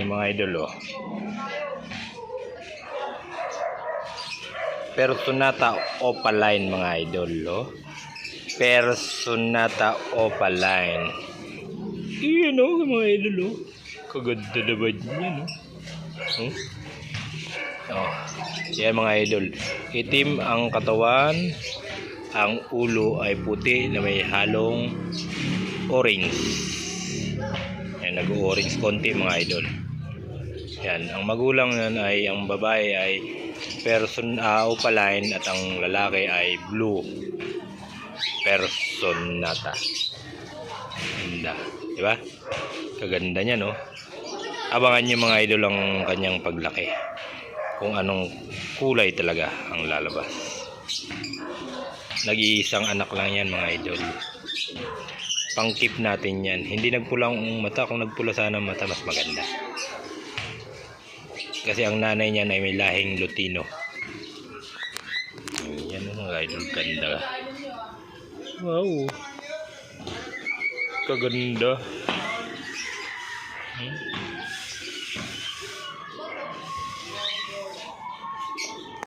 mga idol, oh. Personata opaline mga idol, oh. Personata opaline. Iyan, oh, mga idol, oh. Kaganda naman yan, oh. Oh. Yan mga idol. Itim ang katawan. Ang ulo ay puti na may halong orange. Yan, nag-orange konti mga idol. Yan, ang magulang nan ay, ang babae ay opaline at ang lalaki ay blue personata. Ganda, di ba? Kaganda niya, no? Abangan niyo mga idol ang kanyang paglaki. Kung anong kulay talaga ang lalabas. Nag-iisang anak lang yan mga idol. Pang-keep natin yan. Hindi nagpula ang mata. Kung nagpula sana ang mata, mas maganda. Kasi ang nanay niyan ay may lahing Lutino. Yan mga idol, ganda. Wow, kaganda.